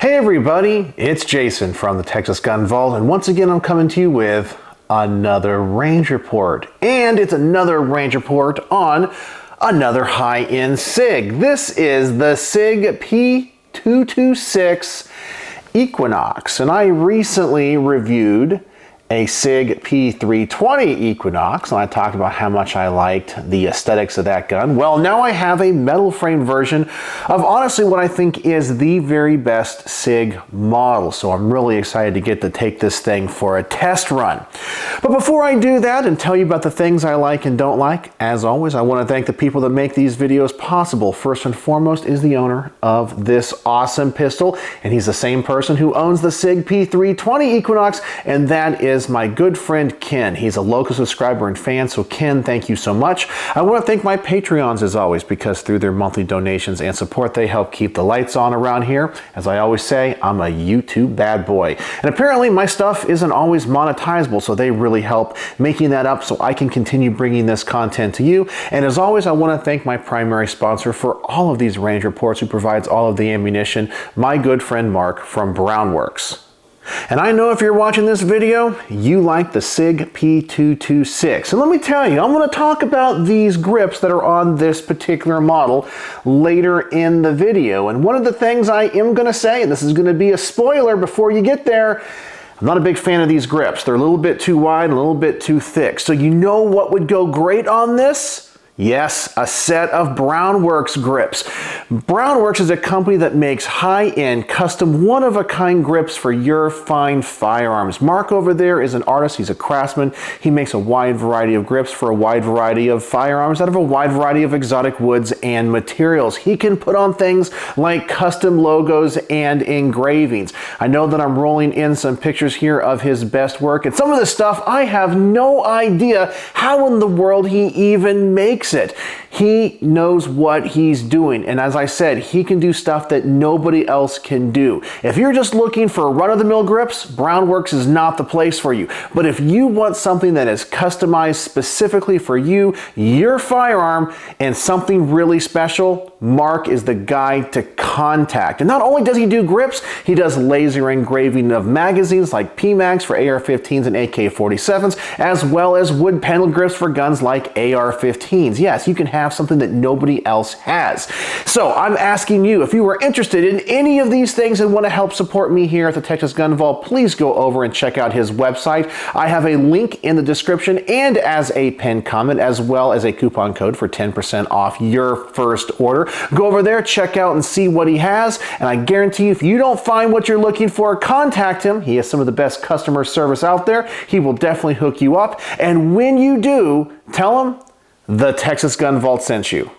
Hey everybody, it's Jason from the Texas Gun Vault, and once again I'm coming to you with another range report. And it's another range report on another high-end SIG. This is the Sig P226 Equinox, and I recently reviewed a Sig P320 Equinox, and I talked about how much I liked the aesthetics of that gun. Well, now I have a metal frame version of honestly what I think is the very best SIG model, so I'm really excited to get to take this thing for a test run. But before I do that and tell you about the things I like and don't like, as always, I want to thank the people that make these videos possible. First and foremost is the owner of this awesome pistol, and he's the same person who owns the Sig P320 Equinox, and that is my good friend Ken. He's a local subscriber and fan, so Ken, thank you so much. I want to thank my Patreons as always, because through their monthly donations and support, they help keep the lights on around here. As I always say, I'm a YouTube bad boy. And apparently my stuff isn't always monetizable, so they really help making that up so I can continue bringing this content to you. And as always, I want to thank my primary sponsor for all of these range reports, who provides all of the ammunition, my good friend Mark from Brownworks. And I know if you're watching this video, you like the Sig P226. And let me tell you, I'm going to talk about these grips that are on this particular model later in the video. And one of the things I am going to say, and this is going to be a spoiler before you get there, I'm not a big fan of these grips. They're a little bit too wide and a little bit too thick. So you know what would go great on this? Yes, a set of Brownworks grips. Brownworks is a company that makes high-end, custom, one-of-a-kind grips for your fine firearms. Mark over there is an artist. He's a craftsman. He makes a wide variety of grips for a wide variety of firearms out of a wide variety of exotic woods and materials. He can put on things like custom logos and engravings. I know that I'm rolling in some pictures here of his best work, and some of the stuff I have no idea how in the world he even makes it. He knows what he's doing, and as I said, he can do stuff that nobody else can do. If you're just looking for run-of-the-mill grips, Brownworks is not the place for you. But if you want something that is customized specifically for you, your firearm, and something really special, Mark is the guy to contact. And not only does he do grips, he does laser engraving of magazines like PMags for AR-15s and AK-47s, as well as wood panel grips for guns like AR-15s. Yes, you can have something that nobody else has. So I'm asking you, if you are interested in any of these things and want to help support me here at the Texas Gun Vault, please go over and check out his website. I have a link in the description and as a pinned comment, as well as a coupon code for 10% off your first order. Go over there, check out and see what he has, and I guarantee you, if you don't find what you're looking for, contact him. He has some of the best customer service out there. He will definitely hook you up, and when you do, tell him the Texas Gun Vault sent you.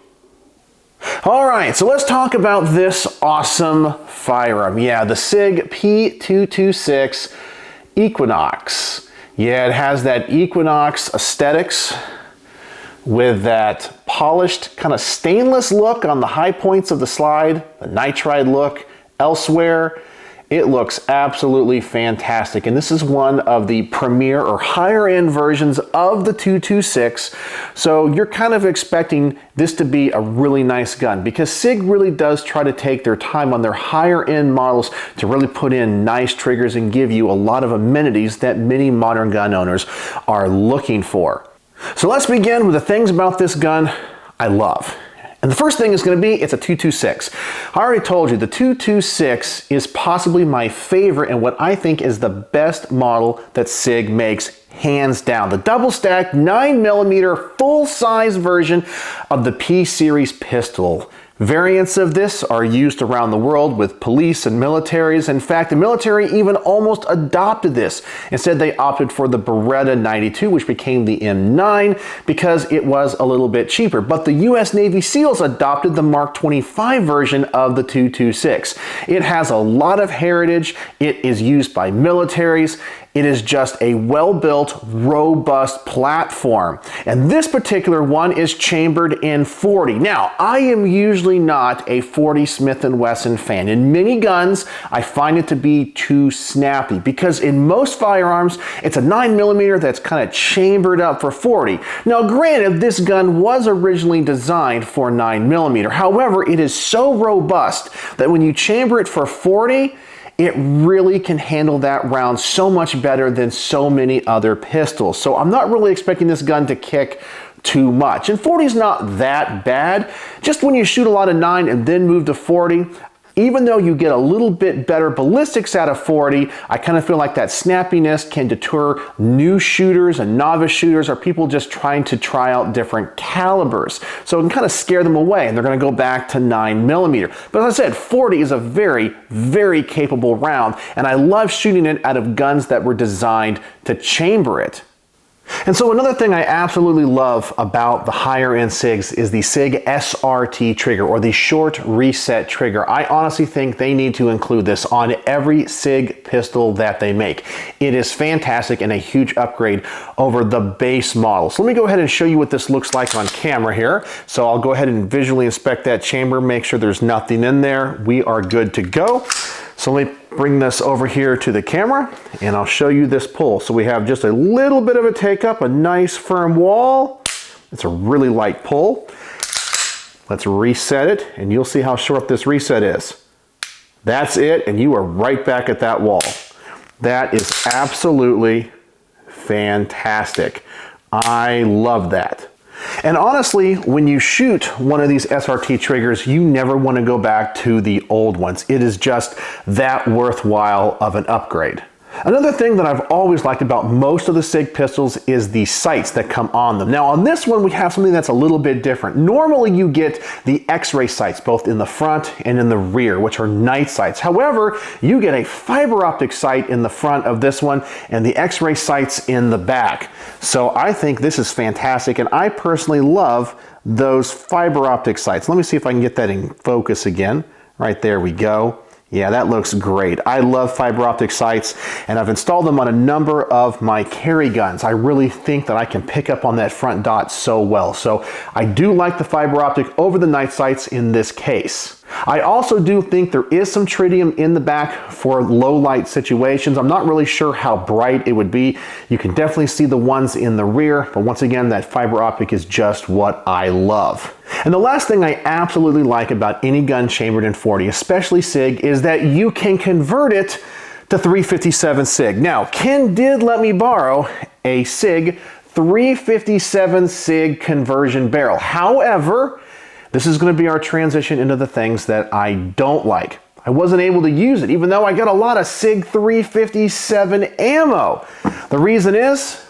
All right, so let's talk about this awesome firearm. Yeah, the Sig P226 Equinox. Yeah, it has that Equinox aesthetics with that polished kind of stainless look on the high points of the slide, the nitride look elsewhere. It looks absolutely fantastic, and this is one of the premier or higher end versions of the 226, so you're kind of expecting this to be a really nice gun, because SIG really does try to take their time on their higher end models to really put in nice triggers and give you a lot of amenities that many modern gun owners are looking for. So let's begin with the things about this gun I love. And the first thing is going to be, it's a 226. I already told you, the 226 is possibly my favorite and what I think is the best model that SIG makes, hands down. The double stacked 9mm full-size version of the P series pistol. Variants of this are used around the world with police and militaries. In fact, the military even almost adopted this. Instead, they opted for the Beretta 92, which became the M9, because it was a little bit cheaper. But the US Navy SEALs adopted the Mark 25 version of the 226. It has a lot of heritage. It is used by militaries. It is just a well-built, robust platform. And this particular one is chambered in 40. Now, I am usually not a 40 Smith & Wesson fan. In many guns, I find it to be too snappy, because in most firearms, it's a 9mm that's kind of chambered up for 40. Now, granted, this gun was originally designed for 9mm. However, it is so robust that when you chamber it for 40, it really can handle that round so much better than so many other pistols. So I'm not really expecting this gun to kick too much. And 40 is not that bad. Just when you shoot a lot of 9 and then move to 40, even though you get a little bit better ballistics out of 40, I kind of feel like that snappiness can deter new shooters and novice shooters or people just trying to try out different calibers. So it can kind of scare them away and they're going to go back to 9mm. But as I said, 40 is a very, very capable round, and I love shooting it out of guns that were designed to chamber it. And so another thing I absolutely love about the higher end SIGs is the SIG SRT trigger, or the short reset trigger. I honestly think they need to include this on every SIG pistol that they make. It is fantastic and a huge upgrade over the base model. So let me go ahead and show you what this looks like on camera here. So I'll go ahead and visually inspect that chamber, make sure there's nothing in there. We are good to go. So let me bring this over here to the camera and I'll show you this pull. So we have just a little bit of a take up, a nice firm wall. It's a really light pull. Let's reset it and you'll see how short this reset is. That's it, and you are right back at that wall. That is absolutely fantastic. I love that. And honestly, when you shoot one of these SRT triggers, you never want to go back to the old ones. It is just that worthwhile of an upgrade. Another thing that I've always liked about most of the SIG pistols is the sights that come on them. Now on this one we have something that's a little bit different. Normally you get the X-ray sights both in the front and in the rear, which are night sights. However, you get a fiber optic sight in the front of this one and the X-ray sights in the back. So I think this is fantastic, and I personally love those fiber optic sights. Let me see if I can get that in focus again. Right there we go. Yeah, that looks great. I love fiber optic sights, and I've installed them on a number of my carry guns. I really think that I can pick up on that front dot so well. So I do like the fiber optic over the night sights in this case. I also do think there is some tritium in the back for low light situations. I'm not really sure how bright it would be. You can definitely see the ones in the rear, but once again, that fiber optic is just what I love. And the last thing I absolutely like about any gun chambered in 40, especially SIG, is that you can convert it to 357 SIG. Now, Ken did let me borrow a SIG 357 SIG conversion barrel. However, this is going to be our transition into the things that I don't like. I wasn't able to use it, even though I got a lot of SIG 357 ammo. The reason is,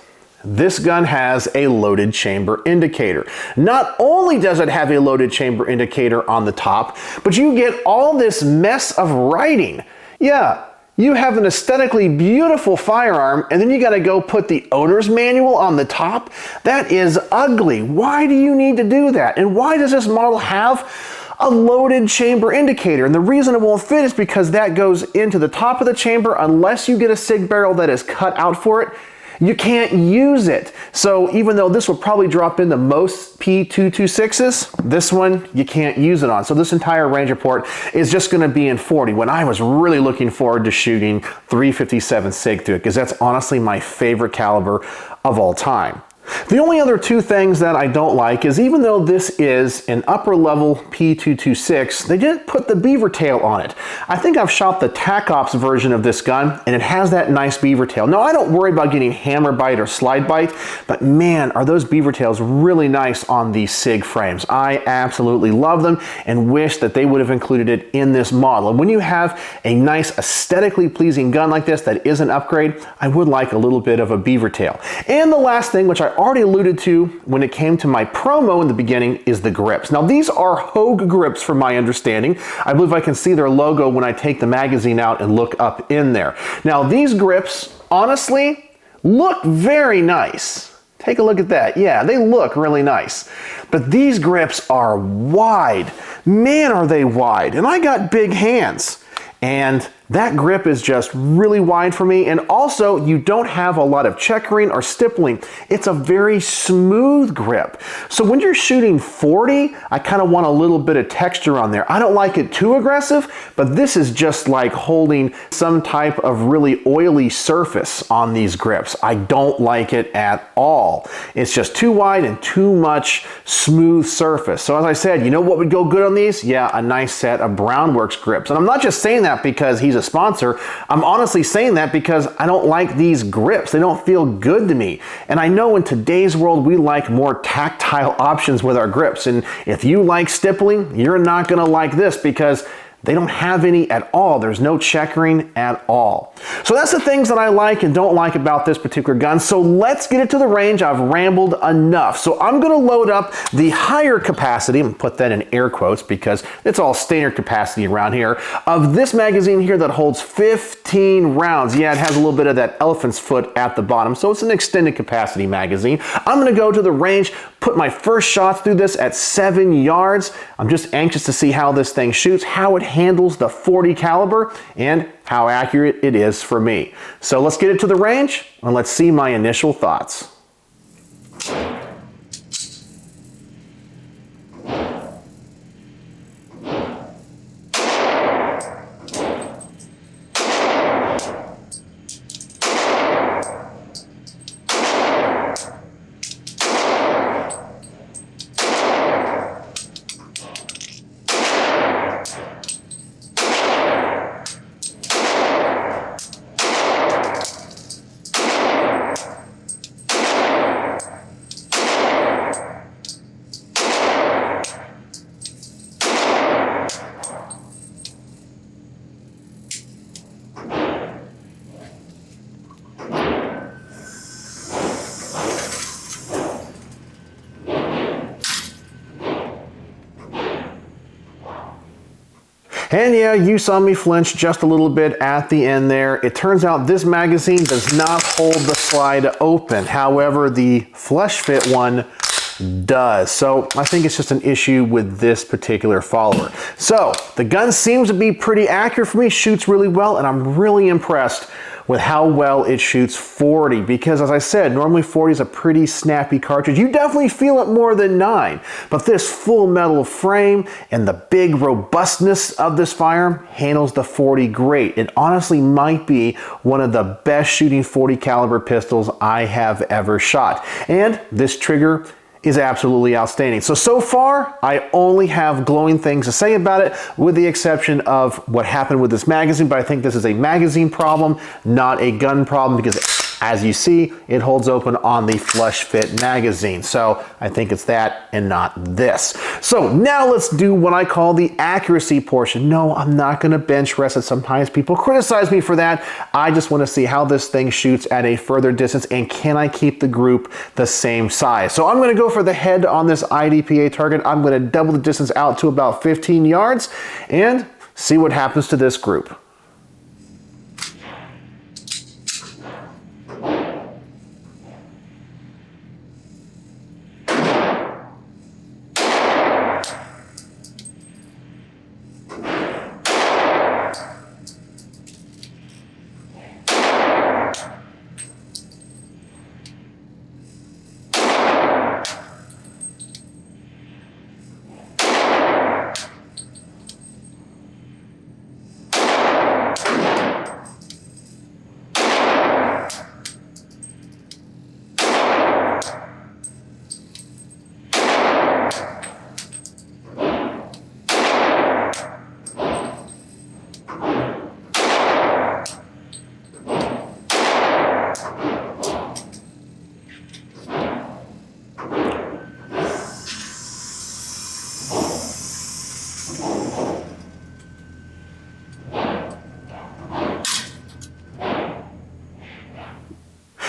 this gun has a loaded chamber indicator. Not only does it have a loaded chamber indicator on the top, but you get all this mess of writing. Yeah, you have an aesthetically beautiful firearm, and then you gotta go put the owner's manual on the top? That is ugly. Why do you need to do that? And why does this model have a loaded chamber indicator? And the reason it won't fit is because that goes into the top of the chamber. Unless you get a SIG barrel that is cut out for it, you can't use it. So even though this will probably drop into most P226s, this one you can't use it on. So this entire Ranger port is just gonna be in 40, when I was really looking forward to shooting 357 SIG through it, because that's honestly my favorite caliber of all time. The only other two things that I don't like is, even though this is an upper level P226, they didn't put the beaver tail on it. I think I've shot the TAC Ops version of this gun, and it has that nice beaver tail. Now, I don't worry about getting hammer bite or slide bite, but man, are those beaver tails really nice on these SIG frames. I absolutely love them and wish that they would have included it in this model. And when you have a nice aesthetically pleasing gun like this that is an upgrade, I would like a little bit of a beaver tail. And the last thing, which I already alluded to when it came to my promo in the beginning, is the grips. Now these are Hogue grips from my understanding. I believe I can see their logo when I take the magazine out and look up in there. Now these grips, honestly, look very nice. Take a look at that. Yeah, they look really nice. But these grips are wide. Man, are they wide. And I got big hands. And that grip is just really wide for me, and also you don't have a lot of checkering or stippling. It's a very smooth grip. So when you're shooting 40, I kind of want a little bit of texture on there. I don't like it too aggressive, but this is just like holding some type of really oily surface on these grips. I don't like it at all. It's just too wide and too much smooth surface. So as I said, you know what would go good on these? Yeah, a nice set of Brownworks grips. And I'm not just saying that because he's he's a sponsor. I'm honestly saying that because I don't like these grips. They don't feel good to me. And I know in today's world, we like more tactile options with our grips. And if you like stippling, you're not gonna like this because they don't have any at all. There's no checkering at all. So that's the things that I like and don't like about this particular gun. So let's get it to the range. I've rambled enough. So I'm gonna load up the higher capacity, and put that in air quotes because it's all standard capacity around here, of this magazine here that holds 15 rounds. Yeah, it has a little bit of that elephant's foot at the bottom, so it's an extended capacity magazine. I'm gonna go to the range, put my first shots through this at 7 yards. I'm just anxious to see how this thing shoots, how it handles the .40 caliber, and how accurate it is for me. So let's get it to the range and let's see my initial thoughts. And yeah, you saw me flinch just a little bit at the end there. It turns out this magazine does not hold the slide open. However, the flush fit one does. So I think it's just an issue with this particular follower. So the gun seems to be pretty accurate for me, shoots really well, and I'm really impressed with how well it shoots .40 because, as I said, normally .40 is a pretty snappy cartridge. You definitely feel it more than 9, but this full metal frame and the big robustness of this firearm handles the .40 great. It honestly might be one of the best shooting .40 caliber pistols I have ever shot. And this trigger is absolutely outstanding. So far, I only have glowing things to say about it, with the exception of what happened with this magazine, but I think this is a magazine problem, not a gun problem, because as you see, it holds open on the flush fit magazine. So I think it's that and not this. So now let's do what I call the accuracy portion. No, I'm not gonna bench rest it. Sometimes people criticize me for that. I just wanna see how this thing shoots at a further distance, and can I keep the group the same size? So I'm gonna go for the head on this IDPA target. I'm gonna double the distance out to about 15 yards and see what happens to this group.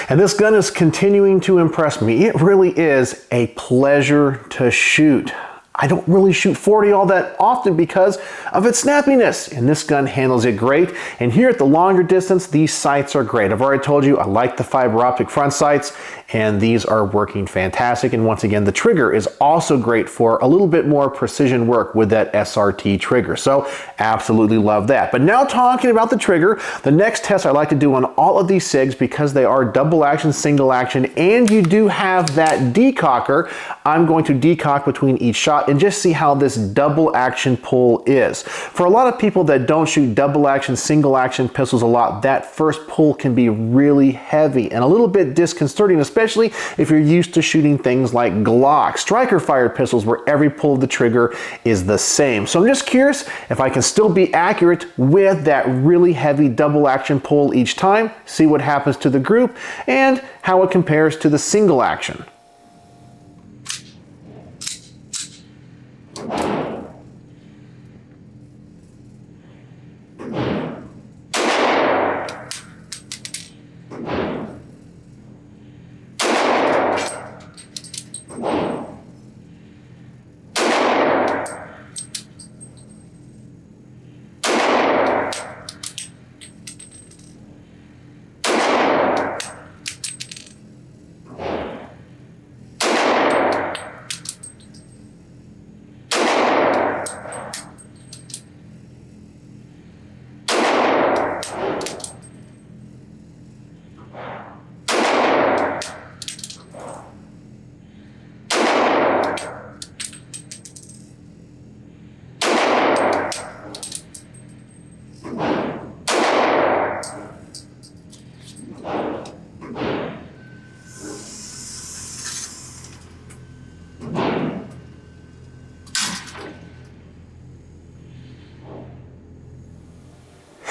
And this gun is continuing to impress me. It really is a pleasure to shoot. I don't really shoot .40 all that often because of its snappiness, and this gun handles it great. And here at the longer distance, these sights are great. I've already told you I like the fiber optic front sights, and these are working fantastic. And once again, the trigger is also great for a little bit more precision work with that SRT trigger. So absolutely love that. But now talking about the trigger, the next test I like to do on all of these SIGs, because they are double action, single action, and you do have that decocker, I'm going to decock between each shot and just see how this double action pull is. For a lot of people that don't shoot double action, single action pistols a lot, that first pull can be really heavy and a little bit disconcerting, especially if you're used to shooting things like Glock, striker fired pistols where every pull of the trigger is the same. So I'm just curious if I can still be accurate with that really heavy double action pull each time, see what happens to the group, and how it compares to the single action.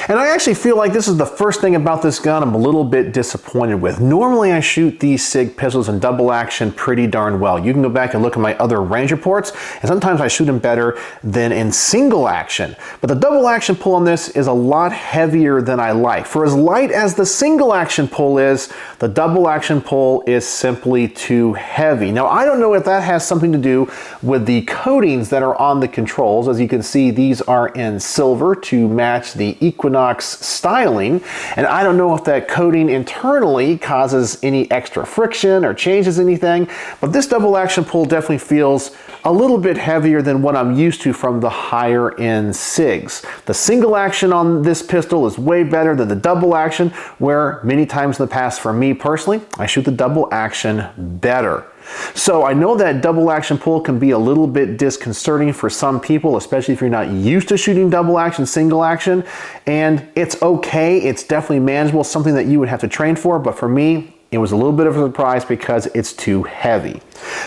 And I actually feel like this is the first thing about this gun I'm a little bit disappointed with. Normally I shoot these SIG pistols in double action pretty darn well. You can go back and look at my other range reports, and sometimes I shoot them better than in single action. But the double action pull on this is a lot heavier than I like. For as light as the single action pull is, the double action pull is simply too heavy. Now I don't know if that has something to do with the coatings that are on the controls. As you can see, these are in silver to match the Equinox styling, and I don't know if that coating internally causes any extra friction or changes anything, but this double action pull definitely feels a little bit heavier than what I'm used to from the higher end SIGs. The single action on this pistol is way better than the double action, where many times in the past for me personally, I shoot the double action better. So I know that double action pull can be a little bit disconcerting for some people, especially if you're not used to shooting double action, single action, and it's okay, it's definitely manageable, something that you would have to train for, but for me, it was a little bit of a surprise because it's too heavy.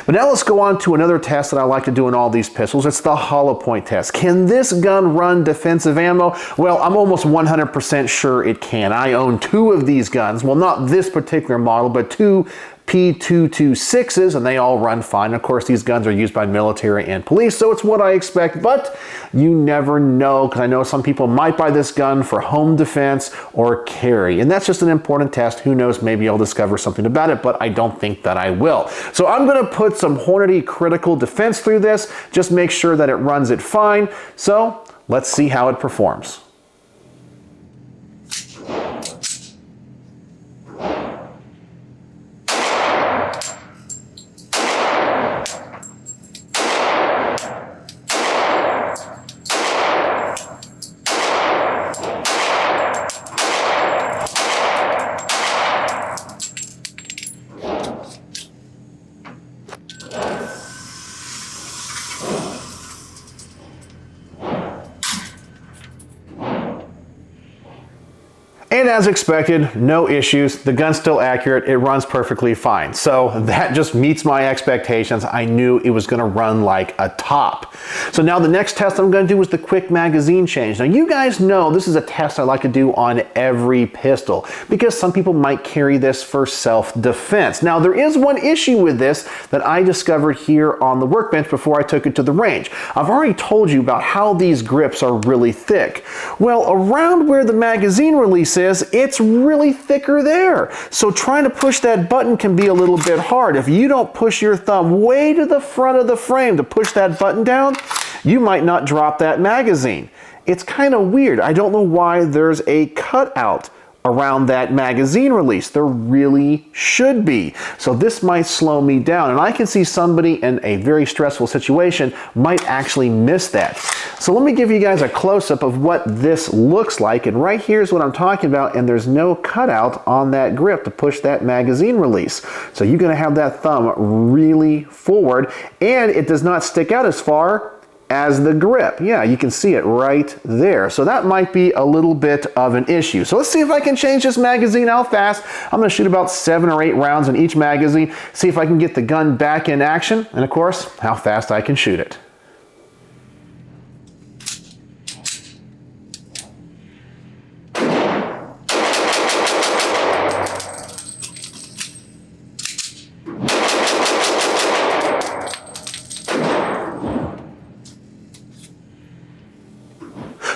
But now let's go on to another test that I like to do in all these pistols. It's the hollow point test. Can this gun run defensive ammo? Well, I'm almost 100% sure it can. I own two of these guns. Well, not this particular model, but two P226s, and they all run fine. Of course, these guns are used by military and police, so it's what I expect, but you never know, because I know some people might buy this gun for home defense or carry, and that's just an important test. Who knows, maybe I'll discover something about it, but I don't think that I will. So I'm going to put some Hornady critical defense through this, just make sure that it runs it fine. So let's see how it performs. And as expected, no issues. The gun's still accurate. It runs perfectly fine. So that just meets my expectations. I knew it was gonna run like a top. So now the next test I'm gonna do is the quick magazine change. Now you guys know this is a test I like to do on every pistol because some people might carry this for self-defense. Now there is one issue with this that I discovered here on the workbench before I took it to the range. I've already told you about how these grips are really thick. Well, around where the magazine release is, it's really thicker there. So trying to push that button can be a little bit hard. If you don't push your thumb way to the front of the frame to push that button down, you might not drop that magazine. It's kind of weird. I don't know why there's a cutout around that magazine release. There really should be. So this might slow me down, and I can see somebody in a very stressful situation might actually miss that. So let me give you guys a close-up of what this looks like, and right here is what I'm talking about, and there's no cutout on that grip to push that magazine release. So you're going to have that thumb really forward, and it does not stick out as far as the grip. Yeah, you can see it right there. So that might be a little bit of an issue. So let's see if I can change this magazine out fast. I'm going to shoot about 7 or 8 rounds in each magazine, see if I can get the gun back in action, and of course, how fast I can shoot it.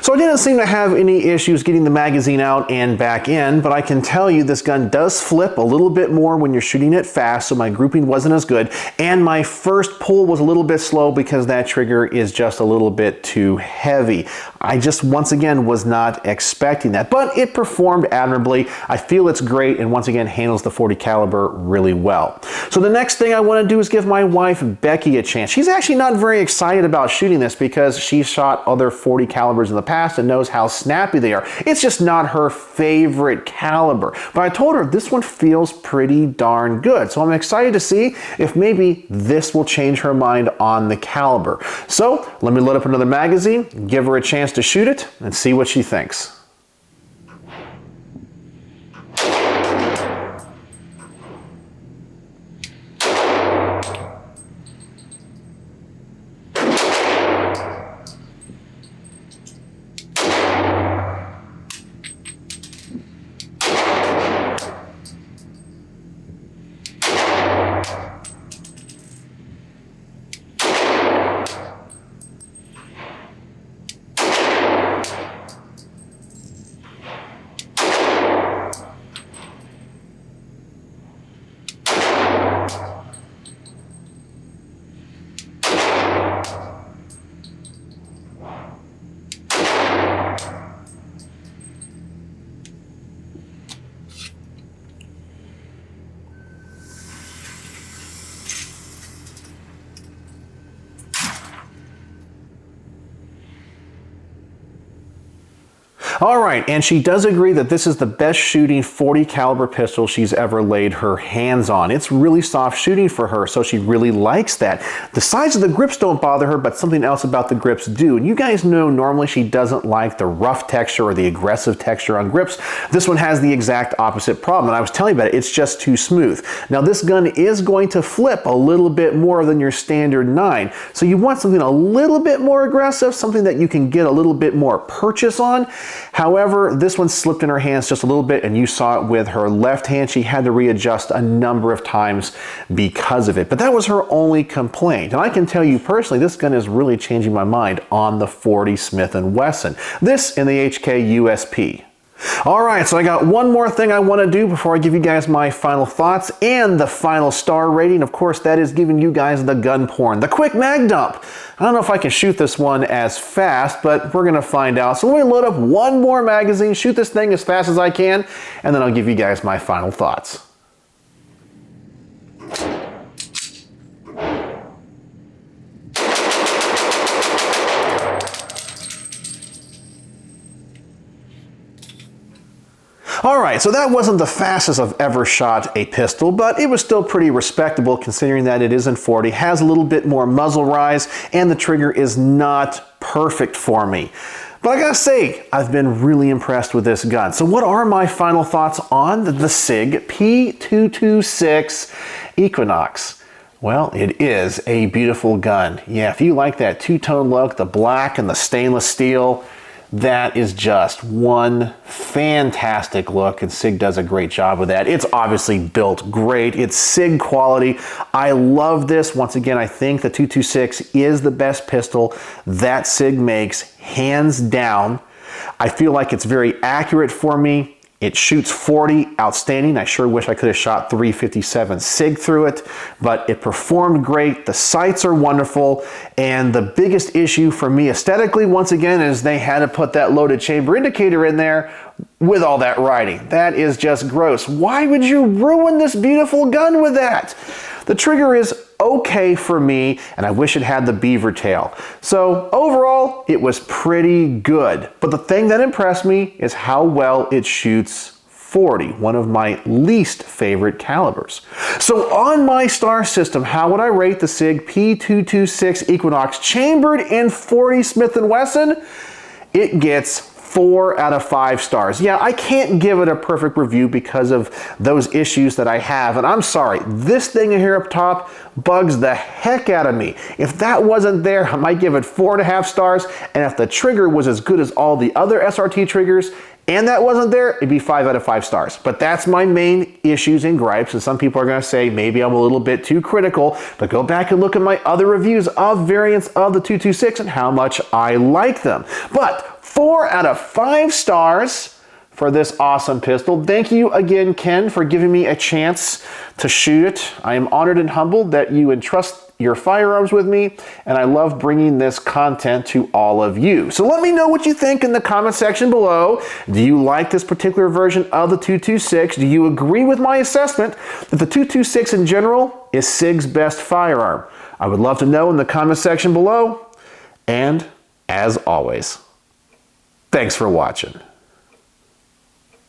So I didn't seem to have any issues getting the magazine out and back in, but I can tell you this gun does flip a little bit more when you're shooting it fast, so my grouping wasn't as good, and my first pull was a little bit slow because that trigger is just a little bit too heavy. I just, once again, was not expecting that, but it performed admirably. I feel it's great, and once again, handles the .40 caliber really well. So the next thing I want to do is give my wife, Becky, a chance. She's actually not very excited about shooting this because she shot other .40 calibers in the past and knows how snappy they are. It's just not her favorite caliber. But I told her this one feels pretty darn good. So I'm excited to see if maybe this will change her mind on the caliber. So let me load up another magazine, give her a chance to shoot it, and see what she thinks. All right, and she does agree that this is the best shooting .40 caliber pistol she's ever laid her hands on. It's really soft shooting for her, so she really likes that. The size of the grips don't bother her, but something else about the grips do. And you guys know normally she doesn't like the rough texture or the aggressive texture on grips. This one has the exact opposite problem, and I was telling you about it, it's just too smooth. Now this gun is going to flip a little bit more than your standard 9, so you want something a little bit more aggressive, something that you can get a little bit more purchase on. However, this one slipped in her hands just a little bit, and you saw it with her left hand. She had to readjust a number of times because of it. But that was her only complaint. And I can tell you personally, this gun is really changing my mind on the .40 Smith & Wesson. This in the HK USP. All right, so I got one more thing I want to do before I give you guys my final thoughts and the final star rating. Of course, that is giving you guys the gun porn, the quick mag dump. I don't know if I can shoot this one as fast, but we're going to find out. So let me load up one more magazine, shoot this thing as fast as I can, and then I'll give you guys my final thoughts. Alright, so that wasn't the fastest I've ever shot a pistol, but it was still pretty respectable considering that it is in .40, has a little bit more muzzle rise, and the trigger is not perfect for me. But I gotta say, I've been really impressed with this gun. So what are my final thoughts on the Sig P226 Equinox? Well, it is a beautiful gun. Yeah, if you like that two-tone look, the black and the stainless steel, that is just one fantastic look, and Sig does a great job with that. It's obviously built great. It's Sig quality. I love this. Once again, I think the 226 is the best pistol that Sig makes, hands down. I feel like it's very accurate for me. It shoots .40, outstanding. I sure wish I could have shot .357 Sig through it, but it performed great. The sights are wonderful, and the biggest issue for me aesthetically, once again, is they had to put that loaded chamber indicator in there with all that writing. That is just gross. Why would you ruin this beautiful gun with that? The trigger is okay for me, and I wish it had the beaver tail. So overall, it was pretty good. But the thing that impressed me is how well it shoots .40, one of my least favorite calibers. So on my star system, how would I rate the Sig P226 Equinox chambered in .40 Smith & Wesson? It gets 4 out of 5 stars. Yeah, I can't give it a perfect review because of those issues that I have, and I'm sorry, this thing here up top bugs the heck out of me. If that wasn't there, I might give it 4.5 stars, and if the trigger was as good as all the other SRT triggers, and that wasn't there, it'd be 5 out of 5 stars. But that's my main issues and gripes, and some people are gonna say maybe I'm a little bit too critical, but go back and look at my other reviews of variants of the 226 and how much I like them. But 4 out of 5 stars for this awesome pistol. Thank you again, Ken, for giving me a chance to shoot it. I am honored and humbled that you entrust your firearms with me, and I love bringing this content to all of you. So let me know what you think in the comment section below. Do you like this particular version of the 226? Do you agree with my assessment that the 226 in general is SIG's best firearm? I would love to know in the comment section below. And as always, thanks for watching.